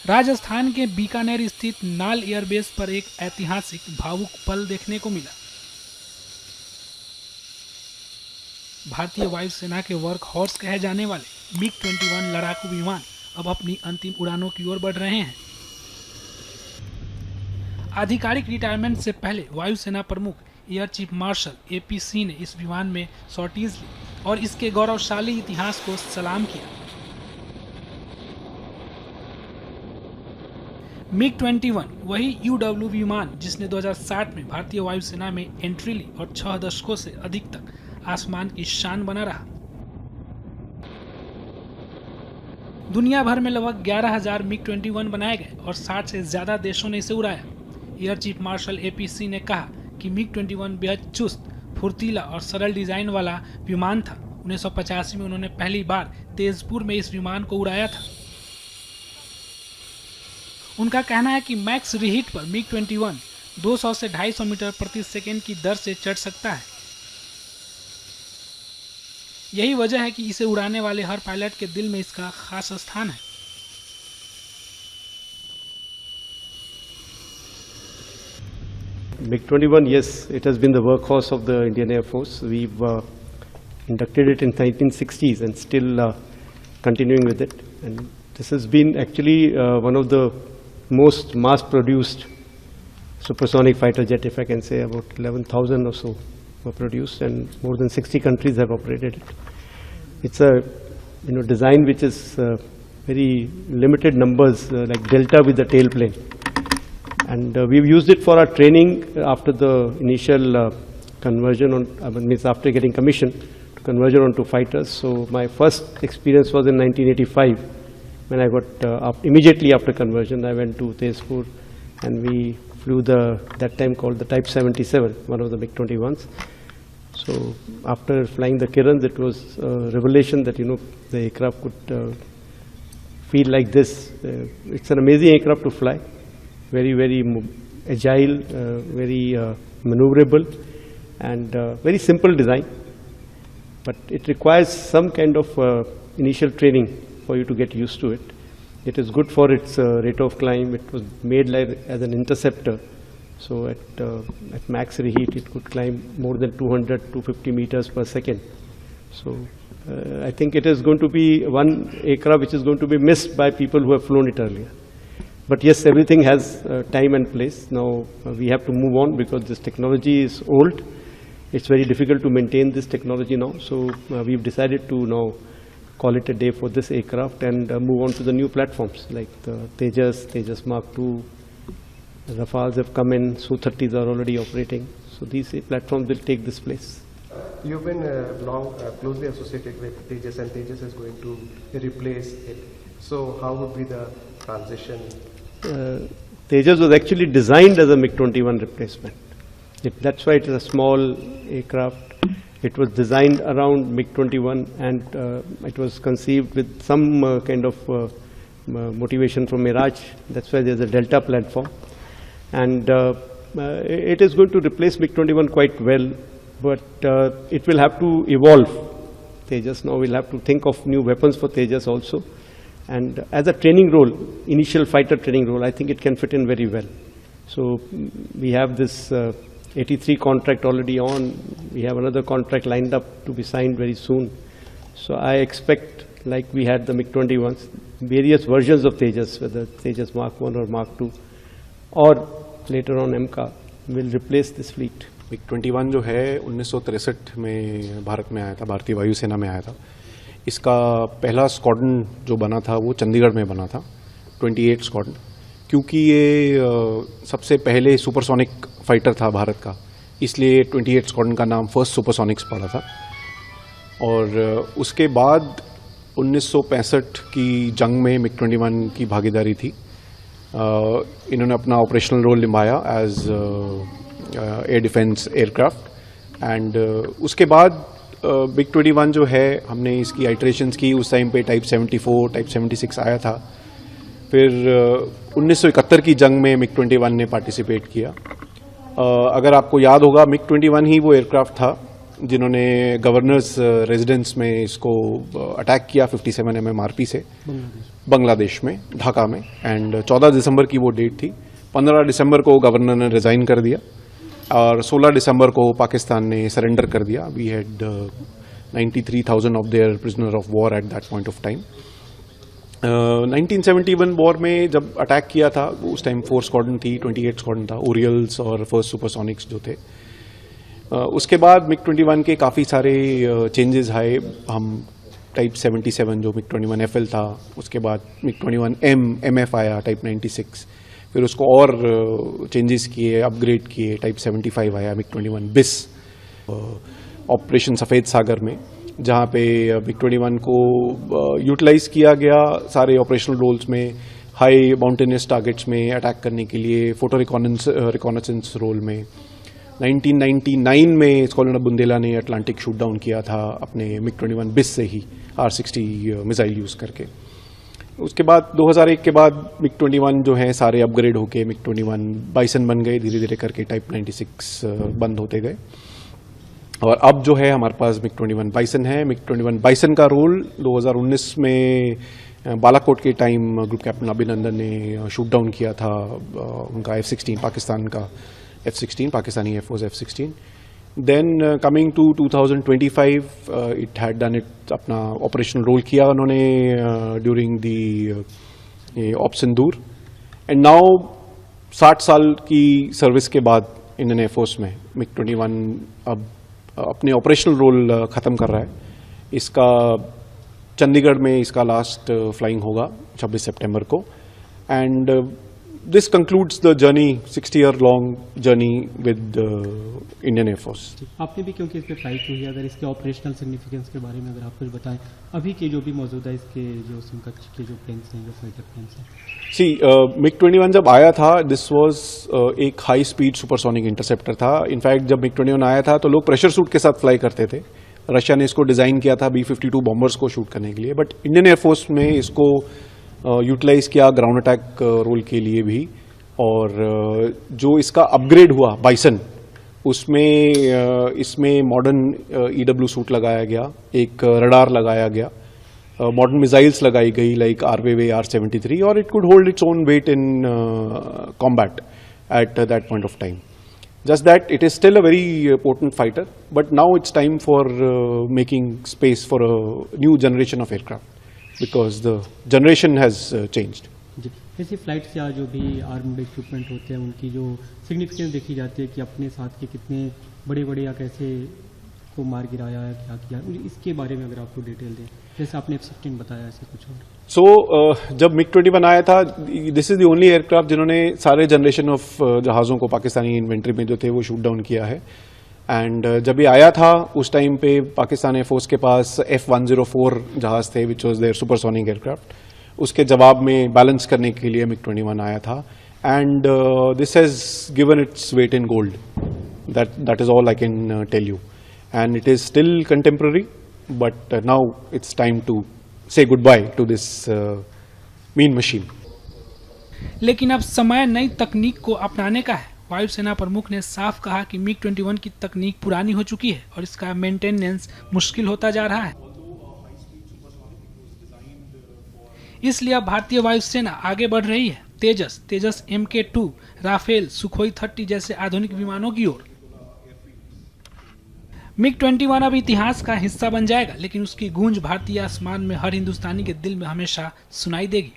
राजस्थान के बीकानेर स्थित नाल एयरबेस पर एक ऐतिहासिक भावुक पल देखने को मिला। भारतीय वायुसेना के वर्क हॉर्स कहे जाने वाले MiG-21 लड़ाकू विमान अब अपनी अंतिम उड़ानों की ओर बढ़ रहे हैं। आधिकारिक रिटायरमेंट से पहले वायुसेना प्रमुख air chief marshal AP Singh ने इस विमान में सॉर्टीज ली और इसके गौरवशाली इतिहास को सलाम किया। MiG-21 वही UW विमान जिसने 2060 में भारतीय वायुसेना में एंट्री ली और 6 दशकों से अधिक तक आसमान की शान बना रहा। दुनिया भर में लगभग 11,000 MiG-21 बनाए गए और 60 से ज्यादा देशों ने इसे उड़ाया। Air chief marshal AP Singh ने कहा कि MiG-21 बेहद चुस्त, फुर्तीला और सरल डिजाइन वाला विमान था। 1985 में उन्होंने पहली बार तेजपुर में इस विमान को उड़ाया था। उनका कहना है कि मैक्स रिहीट पर MiG-21 200 से 250 मीटर प्रति सेकेंड की दर से चढ़ सकता है। यही वजह है कि इसे उड़ाने वाले हर पायलट के दिल में इसका खास स्थान है। MiG-21, yes, it has been the workhorse of the Indian Air Force. We've inducted it in 1960s and still continuing with it. And this has been actually one of the most mass-produced supersonic fighter jet, if I can say. About 11,000 or so were produced, and more than 60 countries have operated it. It's a design which is very limited numbers, like Delta with the tailplane. And we've used it for our training after the initial conversion means after getting commissioned to conversion onto fighters. So my first experience was in 1985 when I got immediately after conversion I went to Tezpur and we flew that time called the Type 77, one of the MiG-21s. So after flying the Kirans, it was a revelation that the aircraft could feel like this. It's an amazing aircraft to fly. Very, very agile, very maneuverable, and very simple design. But it requires some kind of initial training for you to get used to it. It is good for its rate of climb. It was made like as an interceptor. So at max reheat, it could climb more than 200, 250 meters per second. So I think it is going to be one aircraft which is going to be missed by people who have flown it earlier. But yes, everything has time and place. Now we have to move on because this technology is old. It's very difficult to maintain this technology now. So we've decided to now call it a day for this aircraft and move on to the new platforms like the Tejas Mark II, Rafales have come in, Su-30s are already operating. So these platforms will take this place. You've been closely associated with Tejas, and Tejas is going to replace it. So how would be the transition? Tejas was actually designed as a MiG-21 replacement. That's why it is a small aircraft. It was designed around MiG-21 and it was conceived with some kind of motivation from Mirage. That's why there's a Delta platform. And it is going to replace MiG-21 quite well, but it will have to evolve. Tejas now will have to think of new weapons for Tejas also. And as a training role, initial fighter training role, I think it can fit in very well. So we have this 83 contract already on. We have another contract lined up to be signed very soon. So I expect, like we had the MiG-21s, various versions of Tejas, whether Tejas Mark I or Mark II, or later on MCA, will replace this fleet. MiG-21 जो है 1963 में भारत में आया था, भारतीय वायुसेना में आया था. इसका पहला स्क्वाड्रन जो बना था वो चंडीगढ़ में बना था, 28 स्क्वाड्रन. क्योंकि ये सबसे पहले सुपरसोनिक फाइटर था भारत का, इसलिए 28 स्क्वाड्रन का नाम फर्स्ट सुपरसोनिक्स पड़ा था. और उसके बाद 1965 की जंग में MiG-21 की भागीदारी थी. इन्होंने अपना ऑपरेशनल रोल निभाया as air defence aircraft. And उसके बाद MiG-21 जो है, हमने इसकी आइटरेशंस की. उस टाइम पे टाइप 74, टाइप 76 आया था. फिर 1971 की जंग में MiG-21 ने पार्टिसिपेट किया. अगर आपको याद होगा, MiG-21 ही वो एयरक्राफ्ट था जिन्होंने गवर्नर्स रेजिडेंस में इसको अटैक किया 57 MMRP से बांग्लादेश में, ढाका में। एंड 14 दिसंबर की वो डेट थी। 15 दिसंबर को गवर्नर ने रिजाइन कर दिया और 16 दिसंबर को पाकिस्तान ने सरेंडर कर दिया। We had 93,000 of their prisoner of war at that point of time. 1971 war में जब अटैक किया था उस टाइम 4 स्क्वाड्रन थी, 28 स्क्वाड्रन था, ओरियल्स और फर्स्ट सुपरसोनिक्स जो थे। उसके बाद MiG-21 के काफ़ी सारे चेंजेस आए। हम टाइप 77 जो MiG-21 FL था, उसके बाद MiG-21 MF आया टाइप 96, फिर उसको और चेंजेस किए, अपग्रेड किए, टाइप 75 आया, MiG-21 BIS ऑपरेशन सफ़ेद सागर में, जहाँ पे MiG-21 को यूटिलाइज किया गया सारे ऑपरेशनल रोल्स में, हाई माउंटेनियस टारगेट्स में अटैक करने के लिए, फोटो रिकॉनेसेंस रोल में। 1999 में स्क्वाड्रन ऑफ बुंदेला ने अटलांटिक शूट डाउन किया था अपने MiG-21 BIS से ही R-60 मिसाइल यूज़ करके। उसके बाद 2001 के बाद MiG-21 जो है सारे अपग्रेड होके MiG-21 बाइसन बन गए, धीरे धीरे करके टाइप 96 बंद होते गए। और अब जो है हमारे पास MiG-21 बाइसन है। MiG-21 बाइसन का रोल 2019 में बालाकोट के टाइम ग्रुप कैप्टन अभिनंदन ने शूट डाउन किया था उनका F-16, पाकिस्तान का F-16, Pakistani air force F-16। Then coming to 2025 it had done it अपना ऑपरेशनल रोल किया उन्होंने during the op Sindoor. And now 60 साल की सर्विस के बाद इंडियन एयरफोर्स में MiG-21 अब अपने ऑपरेशनल रोल ख़त्म कर रहा है। इसका चंडीगढ़ में इसका लास्ट फ्लाइंग होगा 26 सितंबर को। And this concludes the journey, 60-year long journey with Indian Air Force. आपने भी क्योंकि इस पे फ्लाइट हुई है, अगर इसके ऑपरेशनल सिग्निफिकेंस के बारे में अगर आप कुछ बताएं, अभी के जो भी मौजूदा इसके जो समकक्ष के जो प्लेन्स हैं, जो फाइटर प्लेन्स हैं। सी MiG-21 जब आया था, दिस वाज एक हाई स्पीड सुपरसोनिक इंटरसेप्टर था। इनफैक्ट जब MiG-21 आया था तो लोग प्रेशर सूट के साथ फ्लाई करते थे। रशिया ने इसको डिज़ाइन किया था B-52 बॉम्बर्स को शूट करने के लिए, बट इंडियन एयरफोर्स में इसको यूटिलाइज किया ग्राउंड अटैक रोल के लिए भी। और जो इसका अपग्रेड हुआ बाइसन, उसमें इसमें मॉडर्न EW सूट लगाया गया, एक रडार लगाया गया, मॉडर्न मिसाइल्स लगाई गई लाइक RWE R-73, और it could hold its own wait in combat eight that point of time. Just that it is still a very potent fighter, but now it's time for making space for a new generation of aircraft. Because the generation has changed. जी, ऐसी flights या जो भी armed equipment होते हैं उनकी जो significance देखी जाती है कि अपने साथ के कितने बड़े बड़े या कैसे को मार गिराया है, क्या किया, इसके बारे में अगर आपको डिटेल दें, जैसे आपने F-16 बताया, ऐसे कुछ और। सो जब MiG-21 आया था, this is the only aircraft जिन्होंने सारे जनरेशन ऑफ जहाज़ों को पाकिस्तानी इन्वेंट्री में जो थे वो शूट डाउन किया है। एंड जब ये आया था उस टाइम पे पाकिस्तान एयरफोर्स के पास F-104 जहाज़ थे, which was their supersonic aircraft. उसके जवाब में बैलेंस करने के लिए MiG-21 आया था। And this has given its weight in gold. That is all I can tell you. And it is still contemporary, but now it's time to say goodbye to this mean machine. लेकिन अब समय नई तकनीक को अपनाने का है। वायुसेना प्रमुख ने साफ कहा कि MiG-21 की तकनीक पुरानी हो चुकी है और इसका मेंटेनेंस मुश्किल होता जा रहा है। इसलिए अब भारतीय वायुसेना आगे बढ़ रही है तेजस MK2, राफेल, सुखोई 30 जैसे आधुनिक विमानों की ओर। MiG-21 अब इतिहास का हिस्सा बन जाएगा, लेकिन उसकी गूंज भारतीय आसमान में हर हिंदुस्तानी के दिल में हमेशा सुनाई देगी।